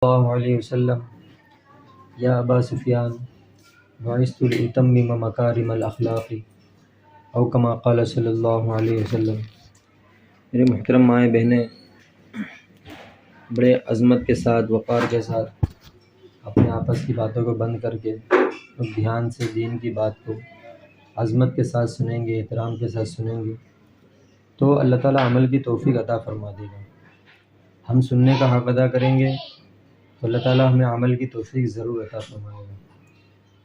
اللہ علیہ وسلم یا ابا سفیان بعثت لأتمم مکارم الاخلاق او کما قال صلی اللہ علیہ وسلم۔ میرے محترم مائیں بہنیں، بڑے عظمت کے ساتھ، وقار کے ساتھ اپنے آپس کی باتوں کو بند کر کے دھیان سے دین کی بات کو عظمت کے ساتھ سنیں گے، احترام کے ساتھ سنیں گے تو اللہ تعالیٰ عمل کی توفیق عطا فرما دے گا۔ ہم سننے کا حق ادا کریں گے تو اللہ تعالیٰ ہمیں عمل کی توفیق ضرور عطا فرمائے گا۔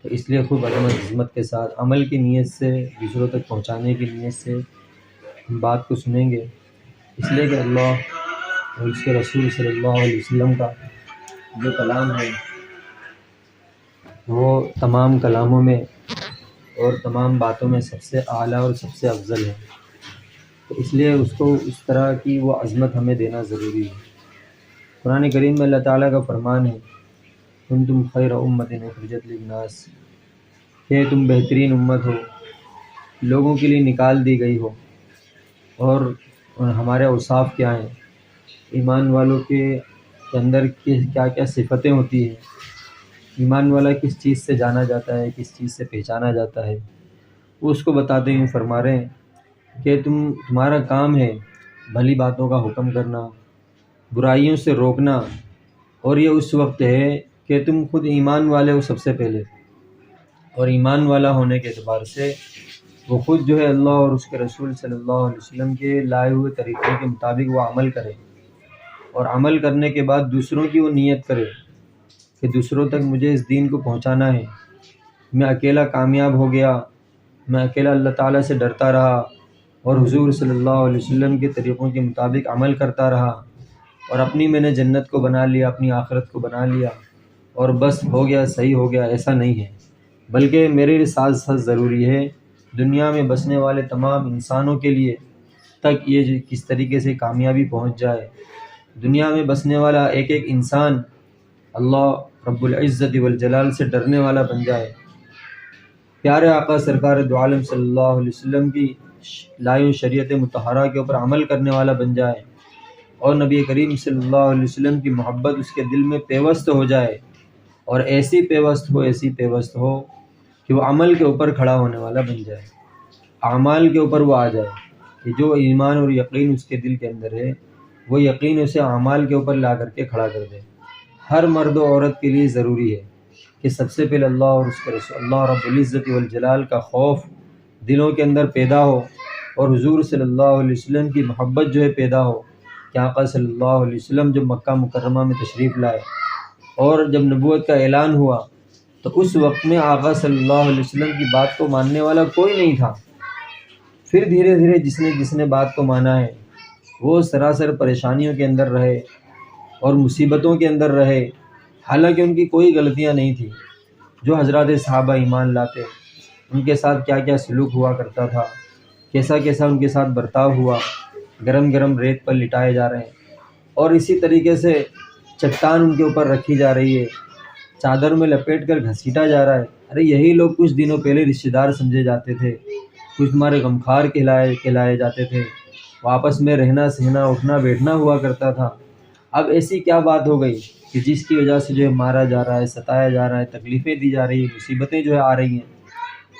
تو اس لیے خوب عظمت کے ساتھ عمل کی نیت سے، دوسروں تک پہنچانے کی نیت سے ہم بات کو سنیں گے، اس لیے کہ اللہ اور اس کے رسول صلی اللہ علیہ وسلم کا جو کلام ہے وہ تمام کلاموں میں اور تمام باتوں میں سب سے اعلیٰ اور سب سے افضل ہے، تو اس لیے اس کو اس طرح کی وہ عظمت ہمیں دینا ضروری ہے۔ قرآن کریم میں اللہ تعالیٰ کا فرمان ہے، کنتم خیر امۃ اخرجت للناس، کہ تم بہترین امت ہو، لوگوں کے لیے نکال دی گئی ہو۔ اور ہمارے اوصاف کیا ہیں، ایمان والوں کے اندر کیا کیا صفتیں ہوتی ہیں، ایمان والا کس چیز سے جانا جاتا ہے، کس چیز سے پہچانا جاتا ہے، وہ اس کو بتاتے ہوئے فرما رہے ہیں کہ تمہارا کام ہے بھلی باتوں کا حکم کرنا، برائیوں سے روکنا، اور یہ اس وقت ہے کہ تم خود ایمان والے ہو سب سے پہلے، اور ایمان والا ہونے کے اعتبار سے وہ خود جو ہے اللہ اور اس کے رسول صلی اللہ علیہ وسلم کے لائے ہوئے طریقے کے مطابق وہ عمل کرے، اور عمل کرنے کے بعد دوسروں کی وہ نیت کرے کہ دوسروں تک مجھے اس دین کو پہنچانا ہے۔ میں اکیلا کامیاب ہو گیا، میں اکیلا اللہ تعالیٰ سے ڈرتا رہا اور حضور صلی اللہ علیہ وسلم کے طریقوں کے مطابق عمل کرتا رہا، اور اپنی میں نے جنت کو بنا لیا، اپنی آخرت کو بنا لیا، اور بس ہو گیا، صحیح ہو گیا، ایسا نہیں ہے، بلکہ میرے ساتھ ساتھ ضروری ہے دنیا میں بسنے والے تمام انسانوں کے لیے تک یہ کس طریقے سے کامیابی پہنچ جائے، دنیا میں بسنے والا ایک ایک انسان اللہ رب العزت والجلال سے ڈرنے والا بن جائے، پیارے آقا سرکار دو عالم صلی اللہ علیہ وسلم کی لائی شریعت مطہرہ کے اوپر عمل کرنے والا بن جائے، اور نبی کریم صلی اللہ علیہ وسلم کی محبت اس کے دل میں پیوست ہو جائے، اور ایسی پیوست ہو کہ وہ عمل کے اوپر کھڑا ہونے والا بن جائے، اعمال کے اوپر وہ آ جائے کہ جو ایمان اور یقین اس کے دل کے اندر ہے وہ یقین اسے اعمال کے اوپر لا کر کے کھڑا کر دے۔ ہر مرد و عورت کے لیے ضروری ہے کہ سب سے پہلے اللہ اور اس کے رسول اللہ رب العزت والجلال کا خوف دلوں کے اندر پیدا ہو، اور حضور صلی اللہ علیہ وسلم کی محبت جو ہے پیدا ہو کہ آقا صلی اللہ علیہ وسلم جب مکہ مکرمہ میں تشریف لائے اور جب نبوت کا اعلان ہوا تو اس وقت میں آقا صلی اللہ علیہ وسلم کی بات کو ماننے والا کوئی نہیں تھا۔ پھر دھیرے دھیرے جس نے بات کو مانا ہے وہ سراسر پریشانیوں کے اندر رہے اور مصیبتوں کے اندر رہے، حالانکہ ان کی کوئی غلطیاں نہیں تھی۔ جو حضرات صحابہ ایمان لاتے ان کے ساتھ کیا کیا سلوک ہوا کرتا تھا، کیسا کیسا ان کے ساتھ برتاؤ ہوا، گرم گرم ریت پر لٹائے جا رہے ہیں، اور اسی طریقے سے چٹان ان کے اوپر رکھی جا رہی ہے، چادر میں لپیٹ کر گھسیٹا جا رہا ہے۔ ارے یہی لوگ کچھ دنوں پہلے رشتہ دار سمجھے جاتے تھے، کچھ ہمارے غمخوار کہلائے جاتے تھے، آپس میں رہنا سہنا اٹھنا بیٹھنا ہوا کرتا تھا۔ اب ایسی کیا بات ہو گئی کہ جس کی وجہ سے جو ہے مارا جا رہا ہے، ستایا جا رہا ہے، تکلیفیں دی جا رہی ہیں، مصیبتیں جو ہے آ رہی ہیں،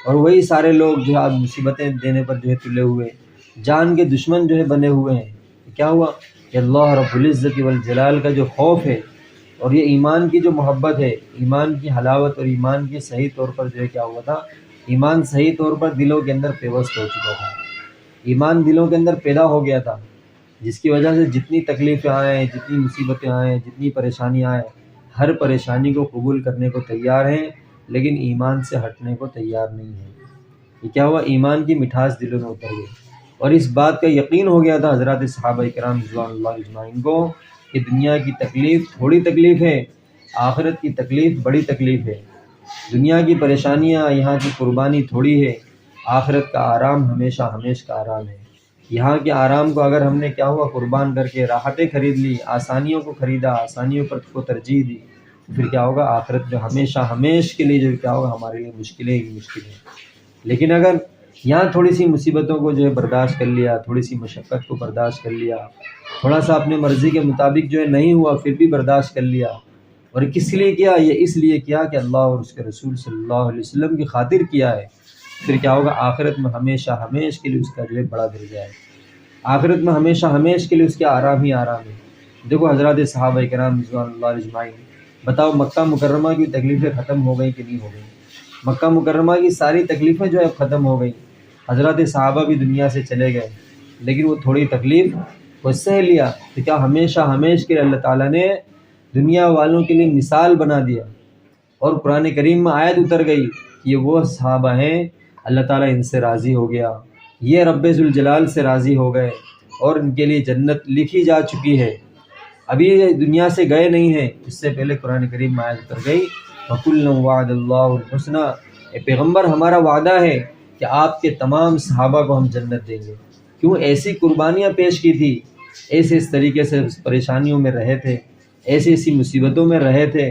اور وہی سارے لوگ جو ہے اب مصیبتیں دینے پر جو ہے تلے ہوئے، جان کے دشمن جو ہے بنے ہوئے ہیں۔ کیا ہوا کہ اللہ رب العزت والجلال کا جو خوف ہے اور یہ ایمان کی جو محبت ہے، ایمان کی حلاوت اور ایمان کی صحیح طور پر جو ہے کیا ہوا تھا، ایمان صحیح طور پر دلوں کے اندر پیوست ہو چکا تھا، ایمان دلوں کے اندر پیدا ہو گیا تھا، جس کی وجہ سے جتنی تکلیفیں آئیں، جتنی مصیبتیں آئیں، جتنی پریشانیاں آئیں، ہر پریشانی کو قبول کرنے کو تیار ہیں، لیکن ایمان سے ہٹنے کو تیار نہیں ہیں۔ یہ کیا ہوا، ایمان کی مٹھاس دلوں میں اتر گئی، اور اس بات کا یقین ہو گیا تھا حضرات صحابہ کرام رضوان اللہ اجمعین کو کہ دنیا کی تکلیف تھوڑی تکلیف ہے، آخرت کی تکلیف بڑی تکلیف ہے، دنیا کی پریشانیاں یہاں کی قربانی تھوڑی ہے، آخرت کا آرام ہمیشہ ہمیشہ کا آرام ہے۔ یہاں کے آرام کو اگر ہم نے کیا ہوا قربان کر کے راحتیں خرید لی، آسانیوں کو خریدا، آسانیوں پر کو ترجیح دی، تو پھر کیا ہوگا، آخرت جو ہمیشہ ہمیشہ کے لیے جو کیا ہوگا ہمارے لیے مشکلیں ہی مشکلیں۔ لیکن اگر یہاں تھوڑی سی مصیبتوں کو جو ہے برداشت کر لیا، تھوڑی سی مشقت کو برداشت کر لیا، تھوڑا سا اپنے مرضی کے مطابق جو ہے نہیں ہوا پھر بھی برداشت کر لیا، اور کس لیے کیا؟ یہ اس لیے کیا کہ اللہ اور اس کے رسول صلی اللہ علیہ وسلم کی خاطر کیا ہے۔ پھر کیا ہوگا؟ آخرت میں ہمیشہ ہمیشہ کے لیے اس کا جو ہے بڑا درجہ ہے، آخرت میں ہمیشہ ہمیشہ کے لیے اس کے آرام ہی آرام ہے۔ دیکھو حضرات صحابہ کرام رضوان اللہ علیہ اجمعین، بتاؤ مکہ مکرمہ کی تکلیفیں ختم ہو گئیں کہ نہیں ہو گئیں؟ مکہ مکرمہ کی ساری تکلیفیں جو ہے ختم ہو گئیں، حضرات صحابہ بھی دنیا سے چلے گئے، لیکن وہ تھوڑی تکلیف کو سہ لیا، تو کیا ہمیشہ ہمیشہ کے لیے اللہ تعالیٰ نے دنیا والوں کے لیے مثال بنا دیا، اور قرآن کریم میں آیت اتر گئی کہ یہ وہ صحابہ ہیں اللہ تعالیٰ ان سے راضی ہو گیا، یہ رب ذوالجلال سے راضی ہو گئے، اور ان کے لیے جنت لکھی جا چکی ہے، ابھی یہ دنیا سے گئے نہیں ہیں، اس سے پہلے قرآن کریم میں آیت اتر گئی وَكُلًّا وَعَدَ اللَّهُ الْحُسْنَىٰ، اے پیغمبر ہمارا وعدہ ہے کہ آپ کے تمام صحابہ کو ہم جنت دیں گے۔ کیوں؟ ایسی قربانیاں پیش کی تھی، ایسے اس طریقے سے پریشانیوں میں رہے تھے، ایسی مصیبتوں میں رہے تھے،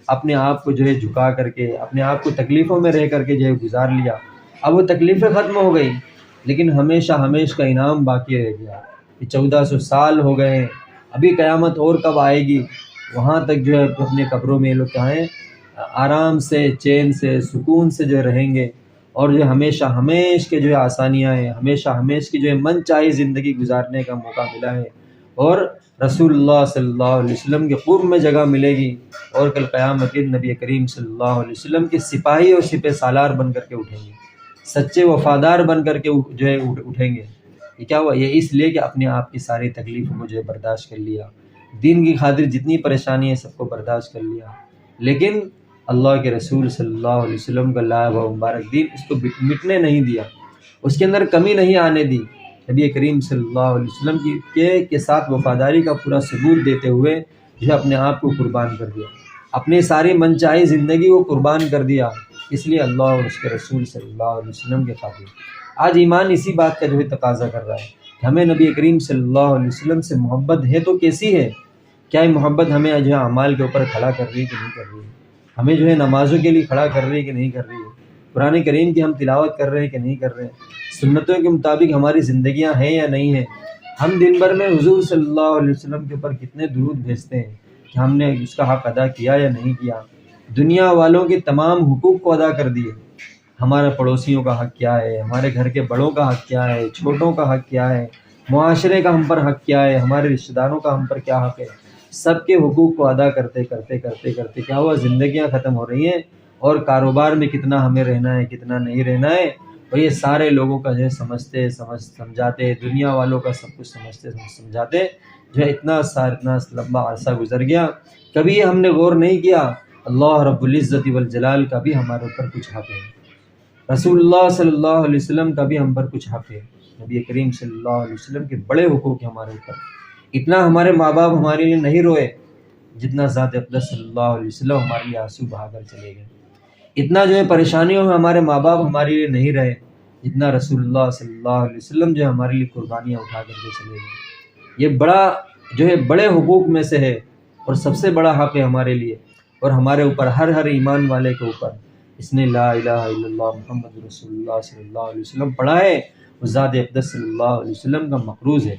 اپنے آپ کو جو ہے جھکا کر کے، اپنے آپ کو تکلیفوں میں رہ کر کے جو ہے گزار لیا۔ اب وہ تکلیفیں ختم ہو گئی، لیکن ہمیشہ ہمیشہ کا انعام باقی رہ گیا کہ 1400 سال ہو گئے ہیں، ابھی قیامت اور کب آئے گی؟ وہاں تک جو ہے اپنے قبروں میں یہ لوگ کیا ہیں، آرام سے، چین سے، سکون سے جو رہیں گے، اور جو ہمیشہ ہمیشہ کے جو ہے آسانیاں ہیں، ہمیشہ ہمیشہ کی جو ہے من چاہی زندگی گزارنے کا موقع ملا ہے، اور رسول اللہ صلی اللہ علیہ وسلم کے قرب میں جگہ ملے گی، اور کل قیامت کے نبی کریم صلی اللہ علیہ وسلم کے سپاہی اور سپہ سالار بن کر کے اٹھیں گے، سچے وفادار بن کر کے جو ہے اٹھیں گے۔ یہ کیا ہوا؟ یہ اس لیے کہ اپنے آپ کی ساری تکلیفوں کو جو ہے برداشت کر لیا، دین کی خاطر جتنی پریشانی ہے سب کو برداشت کر لیا، لیکن اللہ کے رسول صلی اللہ علیہ وسلم کا لایا ہوا مبارک دین اس کو مٹنے نہیں دیا، اس کے اندر کمی نہیں آنے دی۔ نبی کریم صلی اللہ علیہ وسلم کے ساتھ وفاداری کا پورا ثبوت دیتے ہوئے جو اپنے آپ کو قربان کر دیا، اپنی ساری منچاہی زندگی کو قربان کر دیا، اس لیے اللہ اور اس کے رسول صلی اللہ علیہ وسلم کے خاطر۔ آج ایمان اسی بات کا جو ہے تقاضا کر رہا ہے کہ ہمیں نبی کریم صلی اللہ علیہ وسلم سے محبت ہے تو کیسی ہے؟ کیا یہ محبت ہمیں جو ہے اعمال کے اوپر کھڑا کر رہی ہے کہ نہیں کر رہی ہے؟ ہمیں جو ہے نمازوں کے لیے کھڑا کر رہی ہے کہ نہیں کر رہی ہے؟ قرآن کریم کی ہم تلاوت کر رہے ہیں کہ نہیں کر رہے ہیں؟ سنتوں کے مطابق ہماری زندگیاں ہیں یا نہیں ہیں؟ ہم دن بھر میں حضور صلی اللہ علیہ وسلم کے اوپر کتنے درود بھیجتے ہیں کہ ہم نے اس کا حق ادا کیا یا نہیں کیا؟ دنیا والوں کے تمام حقوق کو ادا کر دیے، ہمارے پڑوسیوں کا حق کیا ہے، ہمارے گھر کے بڑوں کا حق کیا ہے، چھوٹوں کا حق کیا ہے، معاشرے کا ہم پر حق کیا ہے، ہمارے رشتہ داروں کا ہم پر کیا حق ہے، سب کے حقوق کو ادا کرتے کرتے کرتے کرتے کیا ہوا؟ زندگیاں ختم ہو رہی ہیں، اور کاروبار میں کتنا ہمیں رہنا ہے، کتنا نہیں رہنا ہے، اور یہ سارے لوگوں کا جو ہے سمجھاتے، دنیا والوں کا سب کچھ سمجھاتے جو ہے اتنا لمبا عرصہ گزر گیا، کبھی ہم نے غور نہیں کیا اللہ رب العزت والجلال کا بھی ہمارے اوپر کچھ حق ہے، رسول اللہ صلی اللہ علیہ وسلم کا بھی ہم پر کچھ حق ہے، نبی کریم صلی اللہ علیہ وسلم کے بڑے حقوق ہیں ہمارے اوپر۔ اتنا ہمارے ماں باپ ہمارے لیے نہیں روئے جتنا ذات اقدس صلی اللہ علیہ وسلم ہمارے لیے آنسو بہا کر چلے گئے، اتنا جو ہے پریشانیوں میں ہمارے ماں باپ ہمارے لیے نہیں رہے جتنا رسول اللہ صلی اللہ علیہ وسلم جو ہے ہمارے لیے قربانیاں اٹھا کر کے چلے گئے۔ یہ بڑا جو ہے بڑے حقوق میں سے ہے، اور سب سے بڑا حق ہے ہمارے لیے اور ہمارے اوپر، ہر ایمان والے کے اوپر۔ اس نے لا الہ الا اللہ محمد رسول اللہ صلی اللہ علیہ وسلم پڑھا ہے، وہ ذات اقدس صلی اللہ علیہ وسلم کا مقروض ہے،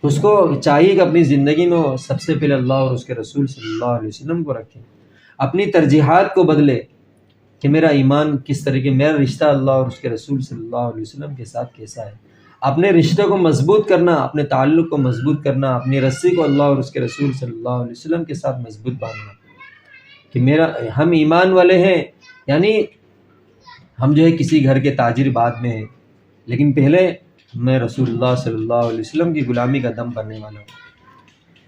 اس کو چاہیے کہ اپنی زندگی میں وہ سب سے پہلے اللہ اور اس کے رسول صلی اللہ علیہ وسلم کو رکھے، اپنی ترجیحات کو بدلے کہ میرا ایمان کس طریقے، میرا رشتہ اللہ اور اس کے رسول صلی اللہ علیہ وسلم کے ساتھ کیسا ہے، اپنے رشتے کو مضبوط کرنا، اپنے تعلق کو مضبوط کرنا، اپنی رسی کو اللہ اور اس کے رسول صلی اللہ علیہ وسلم کے ساتھ مضبوط باندھنا کہ ہم ایمان والے ہیں، یعنی ہم جو ہے کسی گھر کے تاجر بعد میں ہیں، لیکن پہلے میں رسول اللہ صلی اللہ علیہ وسلم کی غلامی کا دم بھرنے والا ہوں،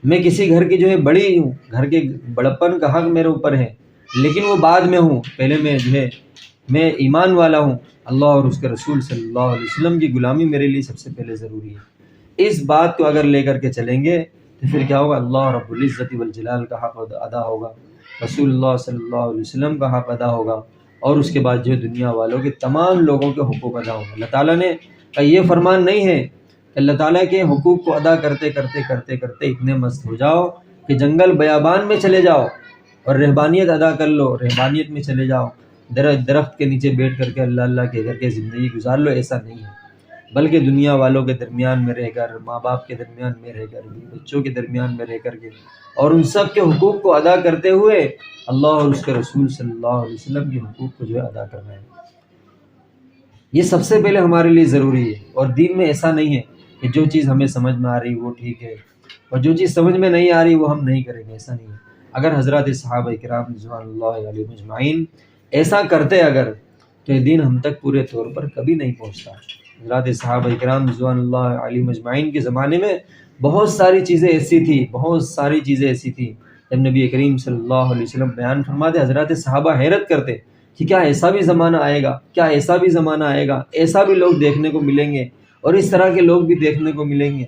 میں کسی گھر کی جو ہے بڑی ہوں، گھر کے بڑپن کا حق میرے اوپر ہے، لیکن وہ بعد میں ہوں، پہلے میں جو ہے میں ایمان والا ہوں، اللہ اور اس کے رسول صلی اللہ علیہ وسلم کی غلامی میرے لیے سب سے پہلے ضروری ہے۔ اس بات کو اگر لے کر کے چلیں گے تو پھر کیا ہوگا؟ اللہ رب العزت والجلال کا حق ادا ہوگا، رسول اللہ صلی اللہ علیہ وسلم کا حق ادا ہوگا، اور اس کے بعد جو ہے دنیا والوں کے تمام لوگوں کے حقوق ادا ہوں گے۔ اللہ تعالیٰ نے کا یہ فرمان نہیں ہے کہ اللہ تعالیٰ کے حقوق کو ادا کرتے کرتے کرتے کرتے اتنے مست ہو جاؤ کہ جنگل بیابان میں چلے جاؤ اور رہبانیت ادا کر لو، رہبانیت میں چلے جاؤ، درخت کے نیچے بیٹھ کر کے اللہ اللہ کہہ کر کے زندگی گزار لو، ایسا نہیں ہے۔ بلکہ دنیا والوں کے درمیان میں رہ کر، ماں باپ کے درمیان میں رہ کر، بچوں کے درمیان میں رہ کر کے، اور ان سب کے حقوق کو ادا کرتے ہوئے اللہ اور اس کے رسول صلی اللہ علیہ وسلم کے حقوق کو جو ہے ادا کرنا ہے۔ یہ سب سے پہلے ہمارے لیے ضروری ہے۔ اور دین میں ایسا نہیں ہے کہ جو چیز ہمیں سمجھ میں آ رہی وہ ٹھیک ہے، اور جو چیز سمجھ میں نہیں آ رہی وہ ہم نہیں کریں گے، ایسا نہیں ہے۔ اگر حضرات صحابہ کرام رضوان اللہ علیہم اجمعین ایسا کرتے اگر، تو یہ دین ہم تک پورے طور پر کبھی نہیں پہنچتا۔ حضرات صحابہ کرام رضوان اللہ علیہم اجمعین کے زمانے میں بہت ساری چیزیں ایسی تھی جب نبی کریم صلی اللہ علیہ وسلم بیان فرماتے، حضرات صحابہ حیرت کرتے کہ کیا ایسا بھی زمانہ آئے گا، کیا ایسا بھی زمانہ آئے گا، ایسا بھی لوگ دیکھنے کو ملیں گے، اور اس طرح کے لوگ بھی دیکھنے کو ملیں گے۔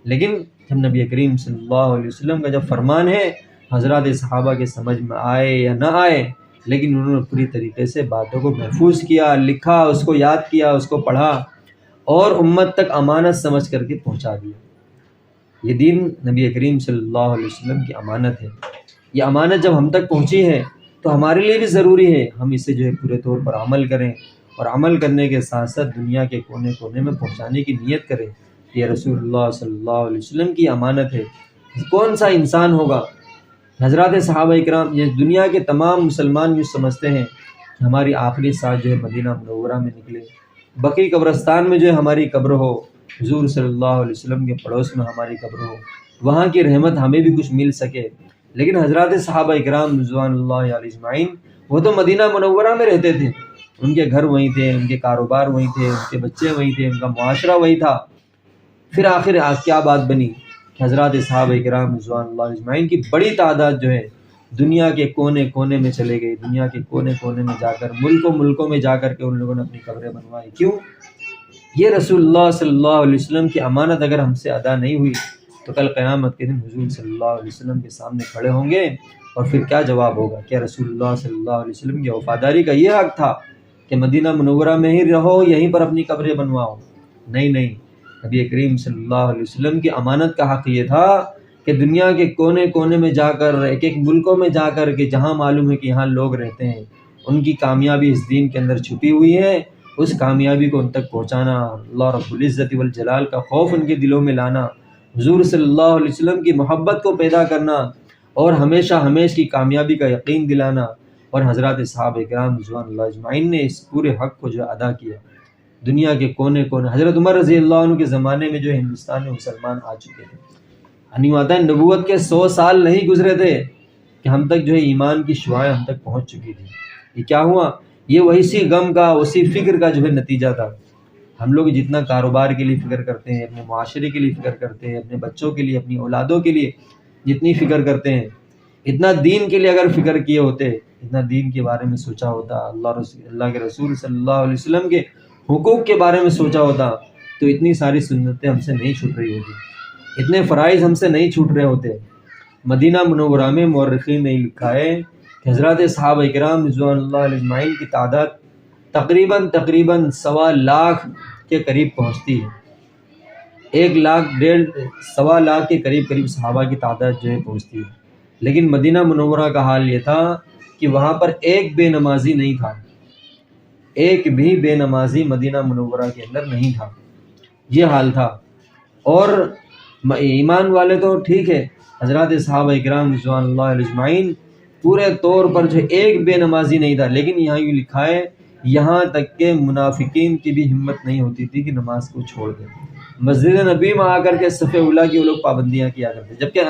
لیکن جب نبی کریم صلی اللہ علیہ وسلم کا جب فرمان ہے، حضرات صحابہ کے سمجھ میں آئے یا نہ آئے، لیکن انہوں نے پوری طریقے سے باتوں کو محفوظ کیا، لکھا، اس کو یاد کیا، اس کو پڑھا، اور امت تک امانت سمجھ کر کے پہنچا دیا۔ یہ دین نبی کریم صلی اللہ علیہ وسلم کی امانت ہے۔ یہ امانت جب ہم تک پہنچی ہے تو ہمارے لیے بھی ضروری ہے ہم اسے جو ہے پورے طور پر عمل کریں، اور عمل کرنے کے ساتھ ساتھ دنیا کے کونے کونے میں پہنچانے کی نیت کریں۔ یہ رسول اللہ صلی اللہ علیہ وسلم کی امانت ہے۔ کون سا انسان ہوگا، حضرات صحابہ کرام، یہ دنیا کے تمام مسلمان یوں سمجھتے ہیں کہ ہماری آخری سانس جو ہے مدینہ منورہ میں نکلے، بقی قبرستان میں جو ہے ہماری قبر ہو، حضور صلی اللہ علیہ وسلم کے پڑوس میں ہماری قبر ہو، وہاں کی رحمت ہمیں بھی کچھ مل سکے۔ لیکن حضرات صحابہ کرام رضوان اللہ علیہ اجمعین وہ تو مدینہ منورہ میں رہتے تھے، ان کے گھر وہیں تھے، ان کے کاروبار وہیں تھے، ان کے بچے وہیں تھے، ان کا معاشرہ وہی تھا۔ پھر آخر کیا بات بنی کہ حضرات صحابہ کرام رضوان اللہ علیہ اجمعین کی بڑی تعداد جو ہے دنیا کے کونے کونے میں چلے گئی، دنیا کے کونے کونے میں جا کر، ملکوں میں جا کر کے ان لوگوں نے اپنی قبریں بنوائی۔ کیوں؟ یہ رسول اللہ صلی اللہ علیہ وسلم کی امانت اگر ہم سے ادا نہیں ہوئی تو کل قیامت کے دن حضور صلی اللہ علیہ وسلم کے سامنے کھڑے ہوں گے، اور پھر کیا جواب ہوگا؟ کیا رسول اللہ صلی اللہ علیہ وسلم کی وفاداری کا یہ حق تھا کہ مدینہ منورہ میں ہی رہو، یہیں پر اپنی قبریں بنواؤ؟ نہیں، نبی کریم صلی اللہ علیہ وسلم کی امانت کا حق یہ تھا کہ دنیا کے کونے کونے میں جا کر، ایک ایک ملکوں میں جا کر کے، جہاں معلوم ہے کہ یہاں لوگ رہتے ہیں، ان کی کامیابی اس دین کے اندر چھپی ہوئی ہے، اس کامیابی کو ان تک پہنچانا، اللہ رب العزت والجلال کا خوف ان کے دلوں میں لانا، حضور صلی اللہ علیہ وسلم کی محبت کو پیدا کرنا، اور ہمیشہ کی کامیابی کا یقین دلانا۔ اور حضرات صحابہ کرام رضوان اللہ اجمعین نے اس پورے حق کو جو ادا کیا۔ دنیا کے کونے کونے، حضرت عمر رضی اللہ عنہ کے زمانے میں جو ہندوستان میں مسلمان آ چکے تھے، نبوت کے 100 سال نہیں گزرے تھے کہ ہم تک جو ہے ایمان کی شعاعیں ہم تک پہنچ چکی تھی۔ یہ کیا ہوا؟ یہ وہی سی غم کا، اسی فکر کا جو ہے نتیجہ تھا۔ ہم لوگ جتنا کاروبار کے لیے فکر کرتے ہیں، اپنے معاشرے کے لیے فکر کرتے ہیں، اپنے بچوں کے لیے، اپنی اولادوں کے لیے جتنی فکر کرتے ہیں، اتنا دین کے لیے اگر فکر کیے ہوتے، اتنا دین کے بارے میں سوچا ہوتا، اللہ کے رسول صلی اللہ علیہ وسلم کے حقوق کے بارے میں سوچا ہوتا، تو اتنی ساری سنتیں ہم سے نہیں چھوٹ رہی ہوتی، اتنے فرائض ہم سے نہیں چھوٹ رہے ہوتے۔ مدینہ منورہ میں مورخین نے لکھا ہے کہ حضرات صحابہ کرام رضوان اللہ علیہ اجمعین کی تعداد تقریباً 1.25 لاکھ کے قریب پہنچتی ہے۔ 1 لاکھ 1.25 لاکھ کے قریب صحابہ کی تعداد جو ہے پہنچتی ہے۔ لیکن مدینہ منورہ کا حال یہ تھا کہ وہاں پر ایک بے نمازی نہیں تھا، ایک بھی بے نمازی مدینہ منورہ کے اندر نہیں تھا، یہ حال تھا۔ اور ایمان والے تو ٹھیک ہے، حضرات صحابہ کرام رضوان اللہ علیہ اجمعین پورے طور پر جو ایک بے نمازی نہیں تھا، لیکن یہاں یوں لکھا ہے یہاں تک کہ منافقین کی بھی ہمت نہیں ہوتی تھی کہ نماز کو چھوڑ دیں۔ مسجد نبی میں آ کر کے صف اولیٰ کی وہ لوگ پابندیاں کیا کرتے، جبکہ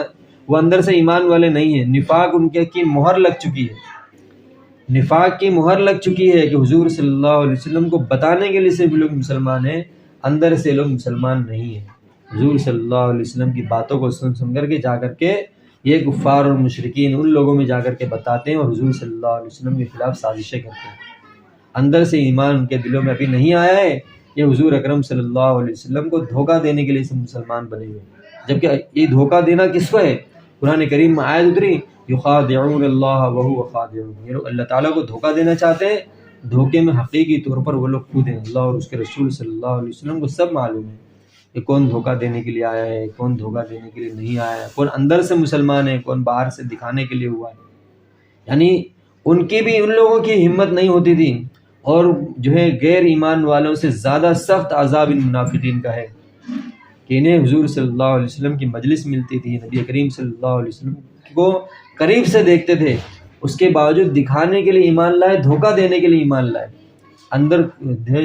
وہ اندر سے ایمان والے نہیں ہیں، نفاق ان کے کی مہر لگ چکی ہے، نفاق کی مہر لگ چکی ہے کہ حضور صلی اللہ علیہ وسلم کو بتانے کے لیے صرف لوگ مسلمان ہیں، اندر سے لوگ مسلمان نہیں ہیں۔ حضور صلی اللہ علیہ وسلم کی باتوں کو سن کر کے جا کر کے یہ کفار اور مشرکین ان لوگوں میں جا کر کے بتاتے ہیں، اور حضور صلی اللہ علیہ وسلم کے خلاف سازشیں کرتے ہیں۔ اندر سے ایمان ان کے دلوں میں ابھی نہیں آیا ہے، یہ حضور اکرم صلی اللہ علیہ وسلم کو دھوکہ دینے کے لیے سب مسلمان بنے ہوئے، جبکہ یہ دھوکہ دینا کس کو ہے؟ قرآن کریم میں آیت اتری یخادعون اللہ وہو خادعون، یہ لوگ اللہ تعالیٰ کو دھوکہ دینا چاہتے ہیں، دھوکے میں حقیقی طور پر وہ لوگ خود ہیں۔ اللہ اور اس کے رسول صلی اللہ علیہ وسلم کو سب معلوم ہے کہ کون دھوکہ دینے کے لیے آیا ہے، کون دھوکہ دینے کے لیے نہیں آیا ہے، کون اندر سے مسلمان ہے، کون باہر سے دکھانے کے لیے ہوا ہے۔ یعنی ان کی بھی ان لوگوں کی ہمت نہیں ہوتی تھی، اور جو ہے غیر ایمان والوں سے زیادہ سخت عذاب ان منافقین کا ہے کہ انہیں حضور صلی اللہ علیہ وسلم کی مجلس ملتی تھی، نبی کریم صلی اللہ علیہ وسلم کو قریب سے دیکھتے تھے، اس کے باوجود دکھانے کے لیے ایمان لائے، دھوکہ دینے کے لیے ایمان لائے، اندر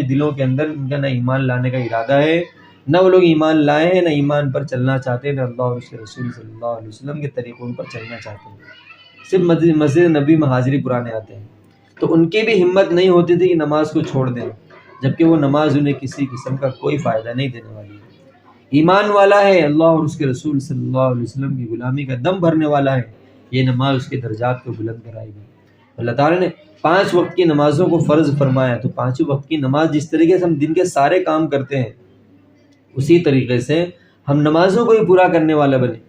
دلوں کے اندر ان کا نہ ایمان لانے کا ارادہ ہے، نہ وہ لوگ ایمان لائے ہیں، نہ ایمان پر چلنا چاہتے ہیں، نہ اللہ اور اس کے رسول صلی اللہ علیہ وسلم کے طریقوں پر چلنا چاہتے ہیں، صرف مسجد نبی میں حاضری پرانے آتے ہیں۔ تو ان کی بھی ہمت نہیں ہوتی تھی کہ نماز کو چھوڑ دیں، جبکہ وہ نماز انہیں کسی قسم کا کوئی فائدہ نہیں دینے والی ہے۔ ایمان والا ہے، اللہ اور اس کے رسول صلی اللہ علیہ وسلم کی غلامی کا دم بھرنے والا ہے، یہ نماز اس کے درجات کو بلند کرائے گی۔ اللہ تعالیٰ نے 5 وقت کی نمازوں کو فرض فرمایا، تو 5 وقت کی نماز جس طریقے سے ہم دن کے سارے کام کرتے ہیں، اسی طریقے سے ہم نمازوں کو ہی پورا کرنے والا بنے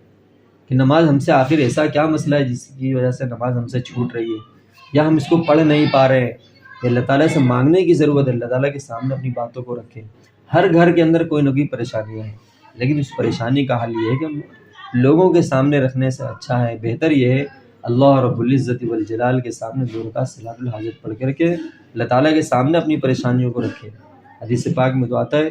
کہ نماز ہم سے آخر ایسا کیا مسئلہ ہے جس کی وجہ سے نماز ہم سے چھوٹ رہی ہے، یا ہم اس کو پڑھ نہیں پا رہے ہیں۔ کہ اللہ تعالیٰ سے مانگنے کی ضرورت ہے، اللہ تعالیٰ کے سامنے اپنی باتوں کو رکھیں۔ ہر گھر کے اندر کوئی نہ کوئی پریشانیاں ہیں، لیکن اس پریشانی کا حل یہ ہے کہ ہم لوگوں کے سامنے رکھنے سے اچھا ہے، بہتر یہ ہے اللہ رب العزت والجلال کے سامنے 2 رکعت صلاۃ الحاجت پڑھ کر کے اللہ تعالیٰ کے سامنے اپنی پریشانیوں کو رکھے۔ حدیث پاک میں تو آتا ہے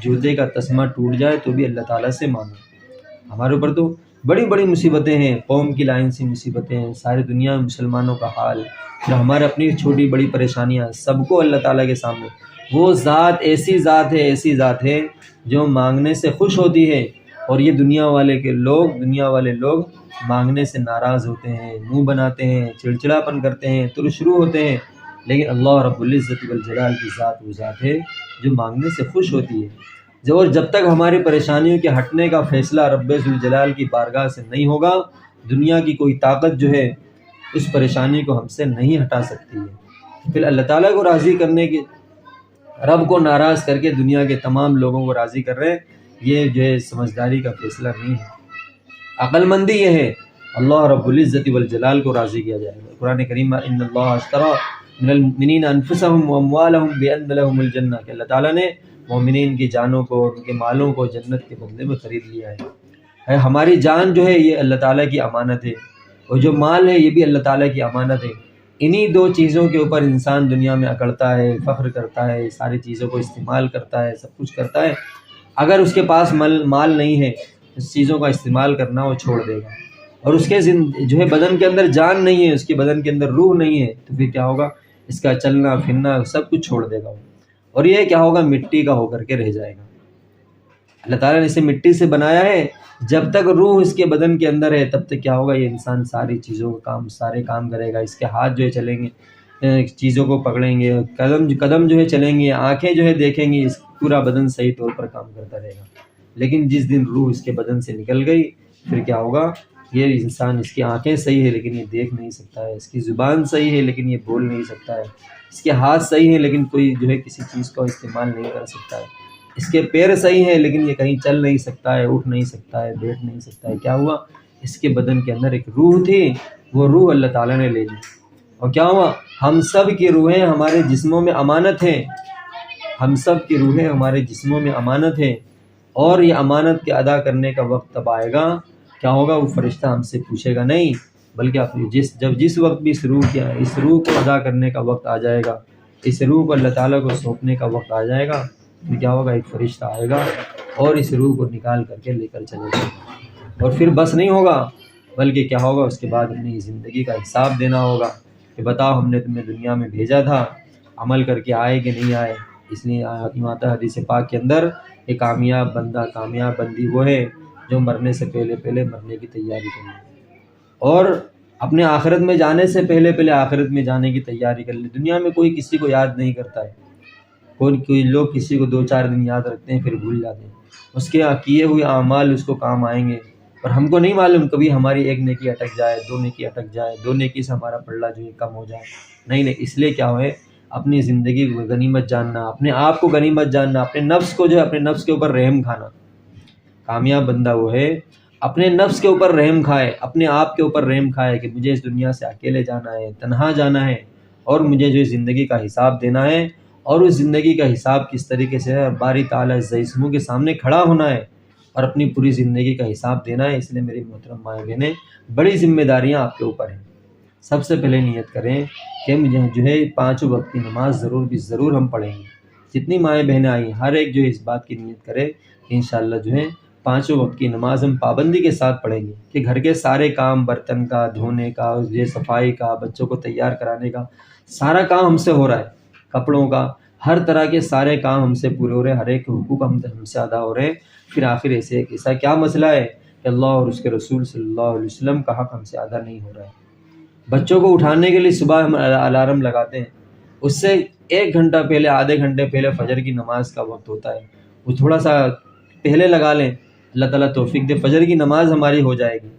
جوتے کا تسمہ ٹوٹ جائے تو بھی اللہ تعالیٰ سے مانگو۔ ہمارے اوپر تو بڑی بڑی مصیبتیں ہیں، قوم کی لائن سی مصیبتیں ہیں، ساری دنیا میں مسلمانوں کا حال، جو ہمارے اپنی چھوٹی بڑی پریشانیاں، سب کو اللہ تعالیٰ کے سامنے۔ وہ ذات ایسی ذات ہے جو مانگنے سے خوش ہوتی ہے، اور یہ دنیا والے لوگ مانگنے سے ناراض ہوتے ہیں، منہ بناتے ہیں، چڑچڑاپن کرتے ہیں، ترشرو ہوتے ہیں، لیکن اللہ رب العزت والجلال کی ذات وہ ذات ہے جو مانگنے سے خوش ہوتی ہے۔ اور جب تک ہماری پریشانیوں کے ہٹنے کا فیصلہ رب ذوالجلال کی بارگاہ سے نہیں ہوگا، دنیا کی کوئی طاقت جو ہے اس پریشانی کو ہم سے نہیں ہٹا سکتی ہے۔ پھر اللہ تعالیٰ کو راضی کرنے کے، رب کو ناراض کر کے دنیا کے تمام لوگوں کو راضی کر رہے ہیں، یہ جو ہے سمجھداری کا فیصلہ نہیں ہے۔ عقل مندی یہ ہے اللہ رب العزت والجلال کو راضی کیا جائے گا۔ قرآن کریم میں ان اللہ اشتری من المؤمنین انفسهم واموالهم بان لهم الجنہ، کہ اللہ تعالیٰ نے مومنین کی جانوں کو اور ان کے مالوں کو جنت کے بدلے میں خرید لیا ہے۔ ہماری جان جو ہے یہ اللہ تعالیٰ کی امانت ہے، اور جو مال ہے یہ بھی اللہ تعالیٰ کی امانت ہے۔ انہی 2 چیزوں کے اوپر انسان دنیا میں اکڑتا ہے، فخر کرتا ہے، ساری چیزوں کو استعمال کرتا ہے، سب کچھ کرتا ہے۔ اگر اس کے پاس مال نہیں ہے، اس چیزوں کا استعمال کرنا وہ چھوڑ دے گا، اور اس کے جو ہے بدن کے اندر جان نہیں ہے، اس کے بدن کے اندر روح نہیں ہے، تو پھر کیا ہوگا؟ اس کا چلنا پھرنا سب کچھ چھوڑ دے گا، اور یہ کیا ہوگا؟ مٹی کا ہو کر کے رہ جائے گا۔ اللہ تعالیٰ نے اسے مٹی سے بنایا ہے، جب تک روح اس کے بدن کے اندر ہے تب تک کیا ہوگا؟ یہ انسان ساری چیزوں کا سارے کام کرے گا، اس کے ہاتھ جو ہے چلیں گے، چیزوں کو پکڑیں گے، قدم جو ہے چلیں گے، آنکھیں جو ہے دیکھیں گی، پورا بدن صحیح طور پر کام کرتا رہے گا۔ لیکن جس دن روح اس کے بدن سے نکل گئی، پھر کیا ہوگا؟ یہ انسان، اس کی آنکھیں صحیح ہے لیکن یہ دیکھ نہیں سکتا ہے، اس کی زبان صحیح ہے لیکن یہ بول نہیں سکتا ہے، اس کے ہاتھ صحیح ہے لیکن کوئی جو ہے کسی چیز کا استعمال نہیں کر سکتا ہے، اس کے پیر صحیح ہیں لیکن یہ کہیں چل نہیں سکتا ہے، اٹھ نہیں سکتا ہے، بیٹھ نہیں سکتا ہے۔ کیا ہوا؟ اس کے بدن کے اندر ایک روح تھی، وہ روح اللہ تعالیٰ نے لے لی، اور کیا ہوا؟ ہم سب کی روحیں ہمارے جسموں میں امانت ہیں، ہم سب کی روحیں ہمارے جسموں میں امانت ہیں، اور یہ امانت کے ادا کرنے کا وقت تب آئے گا، کیا ہوگا؟ وہ فرشتہ ہم سے پوچھے گا نہیں، بلکہ جس وقت بھی اس روح کو ادا کرنے کا وقت آ جائے گا، اس روح کو اللہ تعالیٰ کو سونپنے کا وقت آ جائے گا، پھر کیا ہوگا؟ ایک فرشتہ آئے گا اور اس روح کو نکال کر کے لے کر چلے جائے گا، اور پھر بس نہیں ہوگا، بلکہ کیا ہوگا؟ اس کے بعد اپنی زندگی کا حساب دینا ہوگا کہ بتاؤ ہم نے تمہیں دنیا میں بھیجا تھا، عمل کر کے آئے کہ نہیں آئے۔ اس لیے آتا حدیث پاک کے اندر کہ کامیاب بندہ، کامیاب بندی وہ ہے جو مرنے سے پہلے مرنے کی تیاری کر لے، اور اپنے آخرت میں جانے سے پہلے آخرت میں جانے کی تیاری کر لے۔ دنیا میں کوئی کسی کو یاد نہیں کرتا ہے، کوئی لوگ کسی کو 2-4 دن یاد رکھتے ہیں پھر بھول جاتے ہیں، اس کے کیے ہوئے اعمال اس کو کام آئیں گے، اور ہم کو نہیں معلوم کبھی ہماری 1 نیکی اٹک جائے، 2 نیکی اٹک جائے، 2 نیکی سے ہمارا پلڑا جو ہے کم ہو جائے۔ نہیں، اس لیے کیا ہوئے؟ اپنی زندگی کو غنیمت جاننا، اپنے آپ کو غنیمت جاننا، اپنے نفس کو جو ہے اپنے نفس کے اوپر رحم کھانا۔ کامیاب بندہ وہ ہے اپنے نفس کے اوپر رحم کھائے، اپنے آپ کے اوپر رحم کھائے کہ مجھے اس دنیا سے اکیلے جانا ہے، تنہا جانا ہے، اور مجھے جو زندگی کا حساب دینا ہے، اور اس زندگی کا حساب کس طریقے سے ہے، باری تعالیٰ عزیزموں کے سامنے کھڑا ہونا ہے اور اپنی پوری زندگی کا حساب دینا ہے۔ اس لیے میری محترم مائیں بہنیں، بڑی ذمہ داریاں آپ کے اوپر ہیں، سب سے پہلے نیت کریں کہ مجھے جو ہے 5 وقت کی نماز ضرور ہم پڑھیں گے۔ جتنی مائیں بہنیں آئی ہیں ہر ایک جو ہے اس بات کی نیت کرے کہ انشاءاللہ جو ہے 5 وقت کی نماز ہم پابندی کے ساتھ پڑھیں گے، کہ گھر کے سارے کام، برتن کا دھونے کا، یہ صفائی کا، بچوں کو تیار کرانے کا سارا کام ہم سے ہو رہا ہے، کپڑوں کا، ہر طرح کے سارے کام ہم سے پورے ہو رہے ہیں، ہر ایک حقوق ہم سے ادا ہو رہے ہیں۔ پھر آخر ایسا کیا مسئلہ ہے کہ اللہ اور اس کے رسول صلی اللہ علیہ وسلم کا حق ہم سے ادا نہیں ہو رہا ہے۔ بچوں کو اٹھانے کے لیے صبح ہم الارم لگاتے ہیں، اس سے 1 گھنٹہ پہلے، آدھے گھنٹے پہلے فجر کی نماز کا وقت ہوتا ہے، وہ تھوڑا سا پہلے لگا لیں، اللہ تعالیٰ توفیق دے، فجر کی نماز ہماری ہو جائے گی۔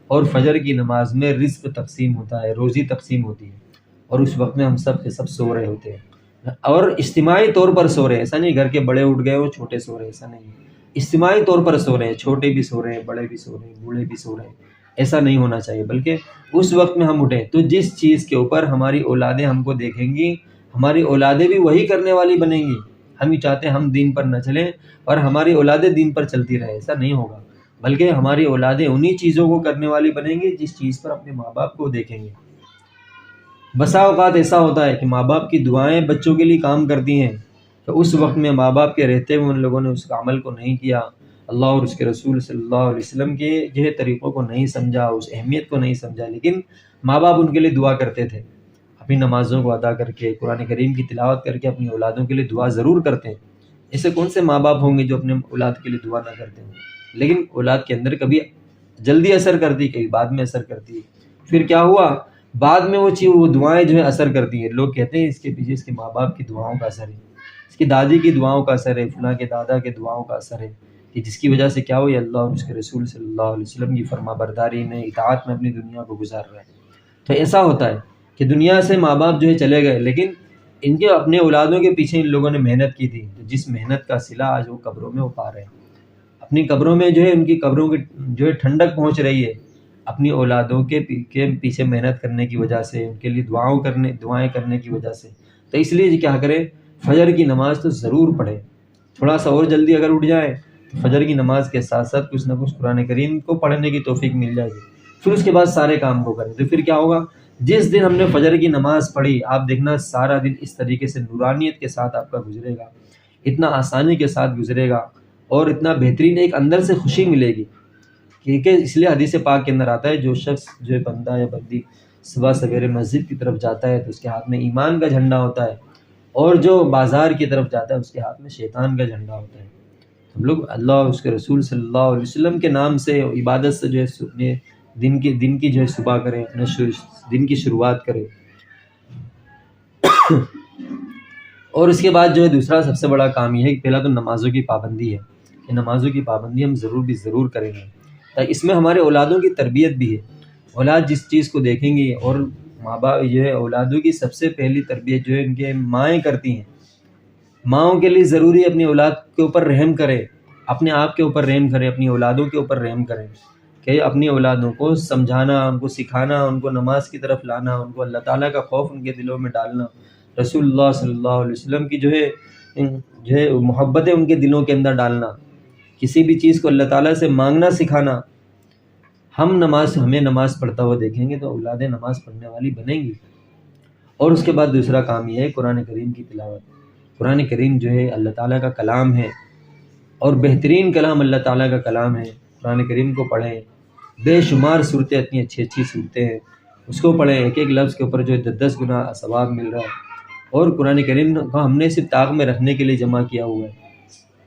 اور فجر کی نماز میں رزق تقسیم ہوتا ہے، روزی تقسیم ہوتی ہے، اور اس وقت میں ہم سب کے سب سو رہے ہوتے ہیں، اور اجتماعی طور پر سو رہے ہیں، ایسا نہیں گھر کے بڑے اٹھ گئے ہو چھوٹے سو رہے ہیں، ایسا نہیں ہے، اجتماعی طور پر سو رہے ہیں، چھوٹے بھی سو رہے ہیں، بڑے بھی سو رہے ہیں، بوڑھے بھی سو رہے ہیں، ایسا نہیں ہونا چاہیے، بلکہ اس وقت میں ہم اٹھیں تو جس چیز کے اوپر ہماری اولادیں ہم کو دیکھیں گی، ہماری اولادیں بھی وہی کرنے والی بنیں گی۔ ہم ہی چاہتے ہیں ہم دین پر نہ چلیں اور ہماری اولادیں دین پر چلتی رہیں، ایسا نہیں ہوگا، بلکہ ہماری اولادیں انہی چیزوں کو کرنے والی بنیں گی جس چیز پر اپنے ماں باپ کو دیکھیں گے۔ بسا اوقات ایسا ہوتا ہے کہ ماں باپ کی دعائیں بچوں کے لیے کام کرتی ہیں، تو اس وقت میں ماں باپ کے رہتے ہوئے ان لوگوں نے اس عمل کو نہیں کیا، اللہ اور اس کے رسول صلی اللہ علیہ وسلم کے جو ہے طریقوں کو نہیں سمجھا، اس اہمیت کو نہیں سمجھا، لیکن ماں باپ ان کے لیے دعا کرتے تھے، اپنی نمازوں کو ادا کر کے، قرآن کریم کی تلاوت کر کے اپنی اولادوں کے لیے دعا ضرور کرتے ہیں۔ ایسے کون سے ماں باپ ہوں گے جو اپنے اولاد کے لیے دعا نہ کرتے ہوں؟ لیکن اولاد کے اندر کبھی جلدی اثر کرتی، کبھی بعد میں اثر کرتی ہے۔ پھر کیا ہوا، بعد میں وہ دعائیں جو ہے اثر کرتی ہیں، لوگ کہتے ہیں اس کے پیچھے اس کے ماں باپ کی دعاؤں کا اثر ہے، اس کی دادی کی دعاؤں کا اثر ہے، فلاں کے دادا کے دعاؤں کا اثر ہے، کہ جس کی وجہ سے کیا ہوئی، اللہ اور اس کے رسول صلی اللہ علیہ وسلم کی فرما برداری میں، اطاعت میں اپنی دنیا کو گزار رہا ہے۔ تو ایسا ہوتا ہے کہ دنیا سے ماں باپ جو ہے چلے گئے، لیکن ان کے اپنے اولادوں کے پیچھے ان لوگوں نے محنت کی تھی، تو جس محنت کا صلہ آج وہ قبروں میں وہ پا رہے ہیں، اپنی قبروں میں جو ہے ان کی قبروں کی جو ہے ٹھنڈک پہنچ رہی ہے، اپنی اولادوں کے پیچھے محنت کرنے کی وجہ سے، ان کے لیے دعائیں کرنے کی وجہ سے۔ تو اس لیے کیا کریں، فجر کی نماز تو ضرور پڑھیں، تھوڑا سا اور جلدی اگر اٹھ جائیں تو فجر کی نماز کے ساتھ ساتھ کچھ نہ کچھ قرآن کریم کو پڑھنے کی توفیق مل جائے گی، پھر اس کے بعد سارے کام کو کریں، تو پھر کیا ہوگا، جس دن ہم نے فجر کی نماز پڑھی، آپ دیکھنا سارا دن اس طریقے سے نورانیت کے ساتھ آپ کا گزرے گا، اتنا آسانی کے ساتھ گزرے گا، اور اتنا بہترین ایک اندر سے خوشی ملے گی، کیونکہ اس لیے حدیث پاک کے اندر آتا ہے، جو شخص جو ہے بندہ یا بندی صبح سویرے مسجد کی طرف جاتا ہے تو اس کے ہاتھ میں ایمان کا جھنڈا ہوتا ہے، اور جو بازار کی طرف جاتا ہے اس کے ہاتھ میں شیطان کا جھنڈا ہوتا ہے۔ ہم لوگ اللہ اور اس کے رسول صلی اللہ علیہ وسلم کے نام سے، عبادت سے جو ہے اپنے دن کی جو ہے صبح کریں، اپنے دن کی شروعات کریں۔ اور اس کے بعد جو ہے دوسرا سب سے بڑا کام یہ ہے کہ پہلا تو نمازوں کی پابندی ہے، کہ نمازوں کی پابندی ہم ضرور کریں گے، تاکہ اس میں ہمارے اولادوں کی تربیت بھی ہے۔ اولاد جس چیز کو دیکھیں گی، اور ماں باپ جو ہے اولادوں کی سب سے پہلی تربیت جو ہے ان کے مائیں کرتی ہیں، ماؤں کے لیے ضروری اپنی اولاد کے اوپر رحم کرے، اپنے آپ کے اوپر رحم کرے، اپنی اولادوں کے اوپر رحم کریں، کہ اپنی اولادوں کو سمجھانا، ان کو سکھانا، ان کو نماز کی طرف لانا، ان کو اللہ تعالیٰ کا خوف ان کے دلوں میں ڈالنا، رسول اللہ صلی اللہ علیہ وسلم کی جو ہے محبتیں ان کے دلوں کے اندر ڈالنا، کسی بھی چیز کو اللہ تعالیٰ سے مانگنا سکھانا۔ ہمیں نماز پڑھتا ہوا دیکھیں گے تو اولادیں نماز پڑھنے والی بنیں گی۔ اور اس کے بعد دوسرا کام یہ ہے قرآن کریم کی تلاوت۔ قرآن کریم جو ہے اللہ تعالیٰ کا کلام ہے، اور بہترین کلام اللہ تعالیٰ کا کلام ہے، قرآن کریم کو پڑھیں، بے شمار صورتیں، اتنی اچھی صورتیں ہیں، اس کو پڑھیں، ایک لفظ کے اوپر جو ہے 10 گنا ثواب مل رہا ہے، اور قرآن کریم کو ہم نے صرف طاق میں رکھنے کے لیے جمع کیا ہوا ہے،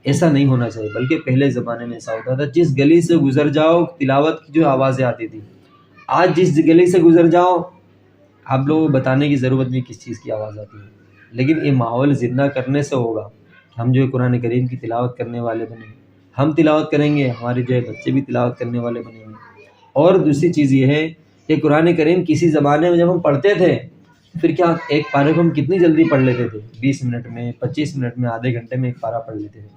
ایسا نہیں ہونا چاہیے، بلکہ پہلے زمانے میں ایسا ہوتا تھا، جس گلی سے گزر جاؤ تلاوت کی جو آوازیں آتی تھی، آج جس گلی سے گزر جاؤ آپ لوگوں کو بتانے کی ضرورت نہیں کس چیز کی آواز آتی ہے، لیکن یہ ماحول زندہ کرنے سے ہوگا، ہم جو ہے قرآن کریم کی تلاوت کرنے والے بنیں، ہم تلاوت کریں گے، ہمارے جو ہے بچے بھی تلاوت کرنے والے بنیں گے۔ اور دوسری چیز یہ ہے کہ قرآن کریم کسی زمانے میں جب ہم پڑھتے تھے پھر کیا ایک پارے کو ہم کتنی جلدی پڑھ لیتے تھے، 20 منٹ میں، 25 منٹ میں، آدھے گھنٹے میں ایک پارہ پڑھ لیتے تھے۔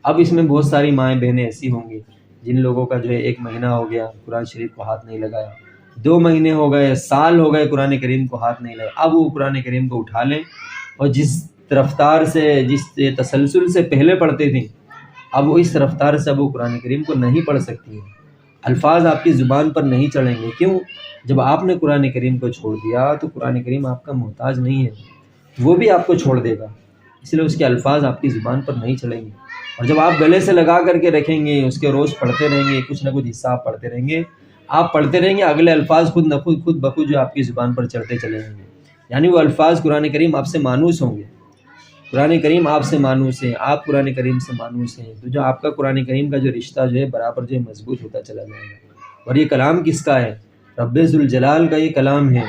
اب اس میں بہت ساری مائیں بہنیں ایسی ہوں گی جن لوگوں کا جو ہے 1 مہینہ ہو گیا قرآن شریف کو ہاتھ نہیں لگایا، 2 مہینے ہو گئے، سال ہو گئے قرآن کریم کو ہاتھ نہیں لگایا، اب وہ قرآن کریم کو اٹھا لیں، اور جس رفتار سے، جس تسلسل سے پہلے پڑھتے تھیں، اب وہ اس رفتار سے اب وہ قرآن کریم کو نہیں پڑھ سکتی ہیں، الفاظ آپ کی زبان پر نہیں چڑھیں گے. کیوں؟ جب آپ نے قرآن کریم کو چھوڑ دیا تو قرآن کریم آپ کا محتاج نہیں ہے، وہ بھی آپ کو چھوڑ دے گا، اس لیے اس کے الفاظ آپ کی زبان پر نہیں چڑھیں گے. اور جب آپ گلے سے لگا کر کے رکھیں گے، اس کے روز پڑھتے رہیں گے، کچھ نہ کچھ حصہ آپ پڑھتے رہیں گے، آپ پڑھتے رہیں گے، اگلے الفاظ خود بخود جو آپ کی زبان پر چڑھتے چلے جائیں گے. یعنی وہ الفاظ قرآن کریم آپ سے مانوس ہوں گے. قرآن کریم آپ سے مانوس ہے، آپ قرآن کریم سے مانوس ہیں، تو جو آپ کا قرآن کریم کا جو رشتہ جو ہے برابر جو ہے مضبوط ہوتا چلا جائے گا. اور یہ کلام کس کا ہے؟ رب ذوالجلال کا یہ کلام ہے.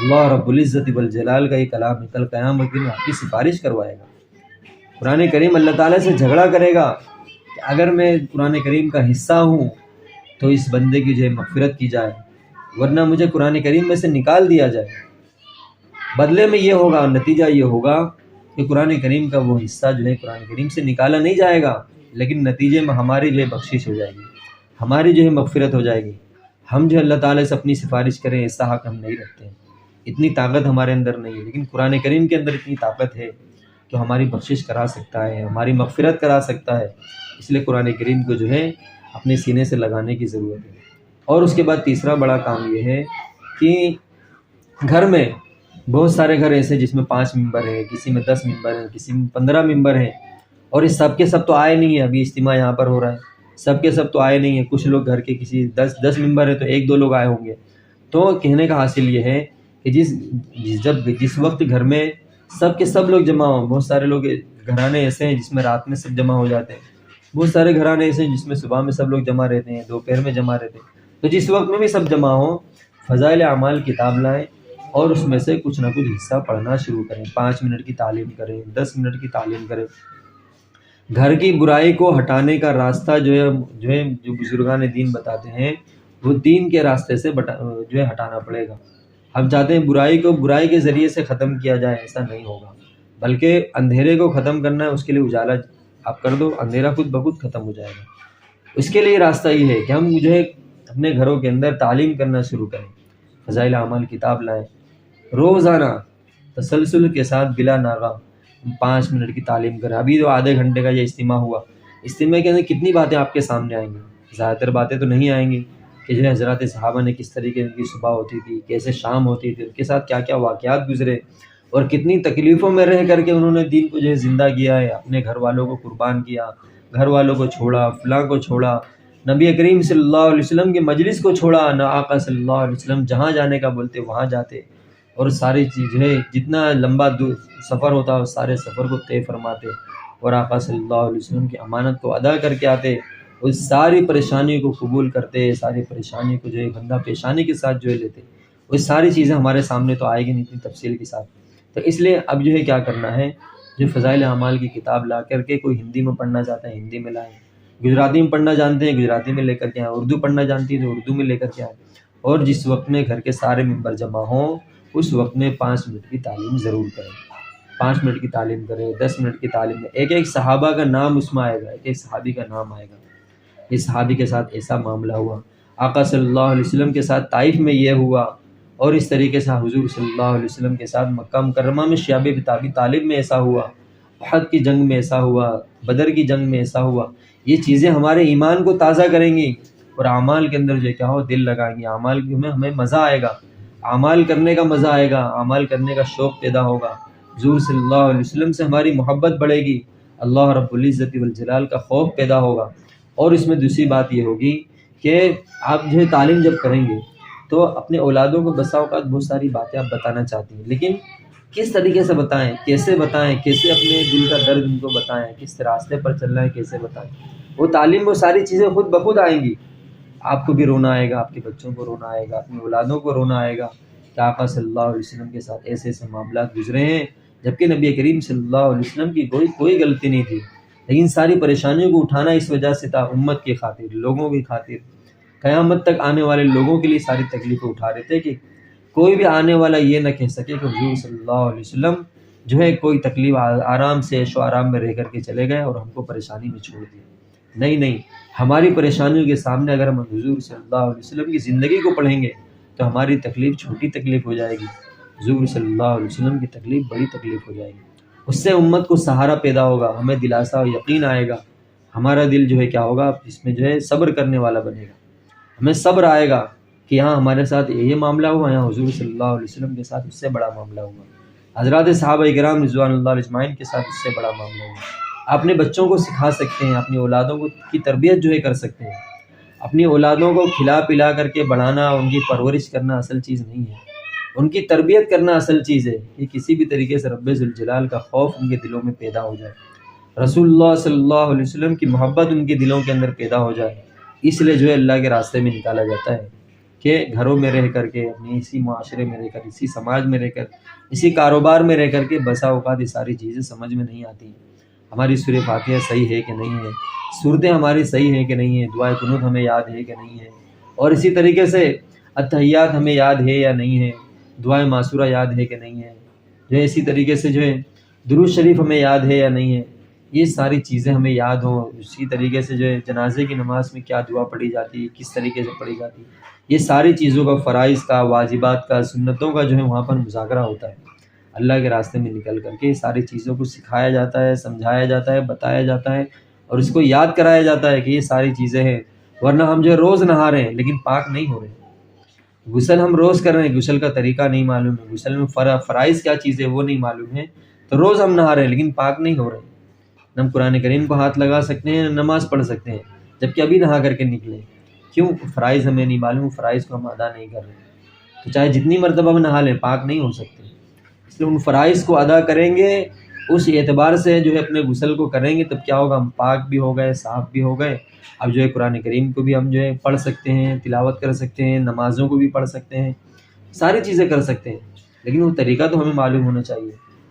اللہ رب العزت والجلال کا یہ کلام ہے. کل قیامت کے دن آپ کی سفارش کروائے گا. قرآن کریم اللہ تعالیٰ سے جھگڑا کرے گا کہ اگر میں قرآن کریم کا حصہ ہوں تو اس بندے کی جو ہے مغفرت کی جائے، ورنہ مجھے قرآن کریم میں سے نکال دیا جائے. بدلے میں یہ ہوگا، نتیجہ یہ ہوگا کہ قرآن کریم کا وہ حصہ جو ہے قرآن کریم سے نکالا نہیں جائے گا، لیکن نتیجے میں ہماری جو ہے بخشش ہو جائے گی، ہماری جو ہے مغفرت ہو جائے گی. ہم جو اللہ تعالیٰ سے اپنی سفارش کریں ایسا حق ہم نہیں رکھتے ہیں، اتنی طاقت ہمارے اندر نہیں ہے. لیکن قرآن کریم کے اندر اتنی طاقت ہے کہ ہماری بخشش کرا سکتا ہے، ہماری مغفرت کرا سکتا ہے. اس لیے قرآن کریم کو جو ہے اپنے سینے سے لگانے کی ضرورت ہے. اور اس کے بعد تیسرا بڑا کام یہ ہے کہ گھر میں بہت سارے گھر ایسے جس میں 5 ممبر ہیں، کسی میں 10 ممبر ہیں، کسی میں 15 ممبر ہیں، اور اس سب کے سب تو آئے نہیں ہیں. ابھی اجتماع یہاں پر ہو رہا ہے، سب کے سب تو آئے نہیں ہیں. کچھ لوگ گھر کے کسی 10 ممبر ہیں تو 1-2 لوگ آئے ہوں گے. تو کہنے کا حاصل یہ ہے کہ جس وقت گھر میں سب کے سب لوگ جمع ہوں. بہت سارے لوگ گھرانے ایسے ہیں جس میں رات میں سب جمع ہو جاتے ہیں، بہت سارے گھرانے ایسے ہیں جس میں صبح میں سب لوگ جمع رہتے ہیں، دوپہر میں جمع رہتے ہیں. تو جس وقت میں بھی سب جمع ہوں، فضائل اعمال کتاب لائیں اور اس میں سے کچھ نہ کچھ حصہ پڑھنا شروع کریں. 5 منٹ کی تعلیم کریں، 10 منٹ کی تعلیم کریں. گھر کی برائی کو ہٹانے کا راستہ جو بزرگان دین بتاتے ہیں، وہ دین کے راستے سے جو ہے ہٹانا پڑے گا. ہم چاہتے ہیں برائی کو برائی کے ذریعے سے ختم کیا جائے، ایسا نہیں ہوگا، بلکہ اندھیرے کو ختم کرنا ہے. اس کے لیے اجالا آپ کر دو، اندھیرا خود بخود ختم ہو جائے گا. اس کے لیے راستہ یہ ہے کہ ہم جو ہے اپنے گھروں کے اندر تعلیم کرنا شروع کریں، فضائل اعمال کتاب لائیں، روزانہ تسلسل کے ساتھ بلا ناغہ 5 منٹ کی تعلیم کریں. ابھی جو آدھے گھنٹے کا یہ اجتماع ہوا، اجتماع کے اندر کتنی باتیں آپ کے سامنے آئیں گی؟ زیادہ تر باتیں تو نہیں آئیں گی کہ جو ہے حضرات صحابہ نے کس طریقے کی صبح ہوتی تھی، کیسے شام ہوتی تھی، ان کے ساتھ کیا کیا واقعات گزرے، اور کتنی تکلیفوں میں رہ کر کے انہوں نے دین کو جو ہے زندہ کیا ہے، اپنے گھر والوں کو قربان کیا، گھر والوں کو چھوڑا، فلاں کو چھوڑا، نبی کریم صلی اللہ علیہ وسلم کی مجلس کو چھوڑا، نہ آقا صلی اللہ علیہ وسلم جہاں جانے کا بولتے وہاں جاتے، اور ساری چیز ہے جتنا لمبا سفر ہوتا ہے سارے سفر کو طے فرماتے، اور آقا صلی اللہ علیہ وسلم کی امانت کو ادا کر کے آتے، اس ساری پریشانی کو قبول کرتے، ساری پریشانی کو جو ہے بندہ پیشانی کے ساتھ جو ہے لیتے. وہ ساری چیزیں ہمارے سامنے تو آئے گی نہیں اتنی تفصیل کے ساتھ. تو اس لیے اب جو ہے کیا کرنا ہے، جو فضائل اعمال کی کتاب لا کر کے کوئی ہندی میں پڑھنا چاہتا ہے ہندی میں لائیں، گجراتی میں پڑھنا جانتے ہیں گجراتی میں لے کر کے آئیں، اردو پڑھنا جانتی ہیں تو اردو میں لے کر کے آئیں. اور جس وقت میں گھر کے سارے ممبر جمع ہوں اس وقت میں 5 منٹ کی تعلیم ضرور کریں. 5 منٹ کی تعلیم کریں، 10 منٹ کی تعلیم میں ایک ایک صحابہ کا نام اس میں آئے گا، ایک ایک صحابی کا نام آئے گا. اس صحابی کے ساتھ ایسا معاملہ ہوا، آقا صلی اللہ علیہ وسلم کے ساتھ طائف میں یہ ہوا، اور اس طریقے سے حضور صلی اللہ علیہ وسلم کے ساتھ مکہ مکرمہ میں شیاب ابی طالب میں ایسا ہوا، احد کی جنگ میں ایسا ہوا، بدر کی جنگ میں ایسا ہوا. یہ چیزیں ہمارے ایمان کو تازہ کریں گی اور اعمال کے اندر جو کیا ہو دل لگائیں گی. اعمال میں ہمیں مزہ آئے گا، اعمال کرنے کا مزہ آئے گا، اعمال کرنے کا شوق پیدا ہوگا. حضور صلی اللہ علیہ وسلم سے ہماری محبت بڑھے گی، اللہ رب العزت والجلال کا خوف پیدا ہوگا. اور اس میں دوسری بات یہ ہوگی کہ آپ جو ہے تعلیم جب کریں گے تو اپنے اولادوں کو بسا اوقات بہت ساری باتیں آپ بتانا چاہتی ہیں، لیکن کس طریقے سے بتائیں، کیسے اپنے دل کا درد ان کو بتائیں، کس راستے پر چلنا ہے کیسے بتائیں. وہ تعلیم وہ ساری چیزیں خود بخود آئیں گی. آپ کو بھی رونا آئے گا، آپ کے بچوں کو رونا آئے گا، اپنی اولادوں کو رونا آئے گا کہ آقا صلی اللہ علیہ وسلم کے ساتھ ایسے ایسے معاملات گزرے ہیں، جبکہ نبی کریم صلی اللہ علیہ وسلم کی کوئی غلطی نہیں تھی، لیکن ساری پریشانیوں کو اٹھانا اس وجہ سے تھا، امت کی خاطر، لوگوں کی خاطر، قیامت تک آنے والے لوگوں کے لیے ساری تکلیفیں اٹھا رہے تھے کہ کوئی بھی آنے والا یہ نہ کہہ سکے کہ حضور صلی اللہ علیہ وسلم جو ہے کوئی تکلیف آرام سے عیش و آرام میں رہ کر کے چلے گئے اور ہم کو پریشانی میں چھوڑ دیا. نہیں، ہماری پریشانیوں کے سامنے اگر ہم حضور صلی اللہ علیہ وسلم کی زندگی کو پڑھیں گے تو ہماری تکلیف چھوٹی تکلیف ہو جائے گی، حضور صلی اللہ علیہ وسلم کی تکلیف بڑی تکلیف ہو جائے گی. اس سے امت کو سہارا پیدا ہوگا، ہمیں دلاسا و یقین آئے گا، ہمارا دل جو ہے کیا ہوگا، اس میں جو ہے صبر کرنے والا بنے گا. ہمیں صبر آئے گا کہ یہاں ہمارے ساتھ یہ معاملہ ہوا، یہاں حضور صلی اللہ علیہ وسلم کے ساتھ اس سے بڑا معاملہ ہوا، حضرات صحابہ کرام رضوان اللہ علیہ اجمعین کے ساتھ اس سے بڑا معاملہ ہوا۔ اپنے بچوں کو سکھا سکتے ہیں، اپنی اولادوں کی تربیت جو ہے کر سکتے ہیں۔ اپنی اولادوں کو کھلا پلا کر کے بڑھانا، ان کی پرورش کرنا اصل چیز نہیں ہے، ان کی تربیت کرنا اصل چیز ہے کہ کسی بھی طریقے سے رب ذوالجلال کا خوف ان کے دلوں میں پیدا ہو جائے، رسول اللہ صلی اللہ علیہ وسلم کی محبت ان کے دلوں کے اندر پیدا ہو جائے۔ اس لیے جو ہے اللہ کے راستے میں نکالا جاتا ہے کہ گھروں میں رہ کر کے، اپنے اسی معاشرے میں رہ کر، اسی سماج میں رہ کر، اسی کاروبار میں رہ کر کے بسا اوقات یہ ساری چیزیں سمجھ میں نہیں آتی ہیں۔ ہماری سورہ فاتحہ صحیح ہے کہ نہیں ہے، صورتیں ہماری صحیح ہیں کہ نہیں ہیں، دعائے قنوت ہمیں یاد ہے کہ نہیں ہے، اور اسی طریقے سے اتحیات ہمیں یاد ہے یا نہیں ہے، دعائے معصورہ یاد ہے کہ نہیں ہے، جو ہے اسی طریقے سے جو ہے درود شریف ہمیں یاد ہے یا نہیں ہے، یہ ساری چیزیں ہمیں یاد ہوں۔ اسی طریقے سے جو ہے جنازے کی نماز میں کیا دعا پڑھی جاتی ہے، کس طریقے سے پڑھی جاتی ہے، یہ ساری چیزوں کا، فرائض کا، واجبات کا، سنتوں کا جو ہے وہاں پر مذاکرہ ہوتا ہے۔ اللہ کے راستے میں نکل کر کے ساری چیزوں کو سکھایا جاتا ہے، سمجھایا جاتا ہے، بتایا جاتا ہے، اور اس کو یاد کرایا جاتا ہے کہ یہ ساری چیزیں ہیں۔ ورنہ ہم جو ہے روز نہا رہے ہیں لیکن پاک نہیں ہو رہے ہیں، غسل ہم روز کر رہے ہیں، غسل کا طریقہ نہیں معلوم ہے، غسل میں فرائض کیا چیز ہے وہ نہیں معلوم ہے، تو روز ہم نہا رہے ہیں لیکن پاک نہیں ہو رہے ہیں۔ نہ ہم قرآن کریم کو ہاتھ لگا سکتے ہیں، نہ نماز پڑھ سکتے ہیں جبکہ ابھی نہا کر کے نکلے۔ کیوں؟ فرائض ہمیں نہیں معلوم، فرائض کو ہم ادا نہیں کر رہے، تو چاہے جتنی مرتبہ ہم نہا لیں پاک نہیں ہو سکتے۔ اس لیے ان فرائض کو ادا کریں گے، اس اعتبار سے جو ہے اپنے غسل کو کریں گے، تب کیا ہوگا؟ ہم پاک بھی ہو گئے، صاف بھی ہو گئے۔ اب جو ہے قرآن کریم کو بھی ہم جو ہے پڑھ سکتے ہیں، تلاوت کر سکتے ہیں، نمازوں کو بھی پڑھ سکتے ہیں، ساری چیزیں کر سکتے ہیں، لیکن وہ طریقہ تو ہمیں معلوم ہونا چاہیے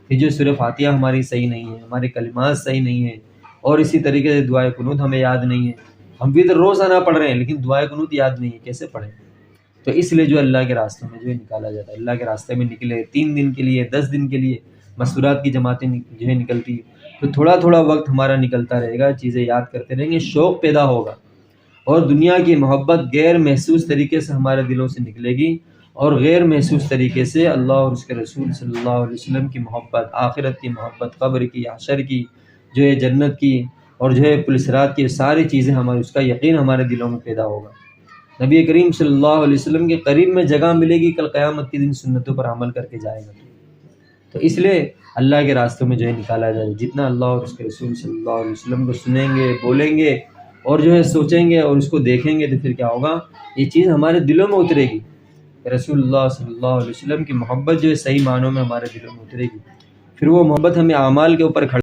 کہ جو سورہ فاتحہ ہماری صحیح نہیں ہے، ہمارے کلمات صحیح نہیں ہیں، اور اسی طریقے سے دعائے قنوت ہمیں یاد نہیں ہے۔ ہم بھی تو روزانہ پڑھ رہے ہیں لیکن دعائے قنوت یاد نہیں ہے، کیسے پڑھیں؟ تو اس لیے جو اللہ کے راستے میں جو ہے نکالا جاتا ہے۔ اللہ کے راستے میں نکلے 3 دن کے لیے، 10 دن کے لیے، مسورات کی جماعتیں جو ہے نکلتی ہیں، تو تھوڑا تھوڑا وقت ہمارا نکلتا رہے گا، چیزیں یاد کرتے رہیں گے، شوق پیدا ہوگا، اور دنیا کی محبت غیر محسوس طریقے سے ہمارے دلوں سے نکلے گی، اور غیر محسوس طریقے سے اللہ اور اس کے رسول صلی اللہ علیہ وسلم کی محبت، آخرت کی محبت، قبر کی، حشر کی، جو ہے جنت کی، اور جو ہے پل صراط کی، ساری چیزیں ہمارے، اس کا یقین ہمارے دلوں میں پیدا ہوگا۔ نبی کریم صلی اللہ علیہ وسلم کے قریب میں جگہ ملے گی کل قیامت کے دن سنتوں پر عمل کر کے جائے گا۔ تو اس لیے اللہ کے راستوں میں جو ہے نکالا جائے، جتنا اللہ اور اس کے رسول صلی اللہ علیہ وسلم کو سنیں گے، بولیں گے، اور جو ہے سوچیں گے اور اس کو دیکھیں گے، تو پھر کیا ہوگا؟ یہ چیز ہمارے دلوں میں اترے گی، رسول اللہ صلی اللہ علیہ وسلم کی محبت جو ہے صحیح معنوں میں ہمارے دلوں میں اترے گی، پھر وہ محبت ہمیں اعمال کے اوپر کھڑا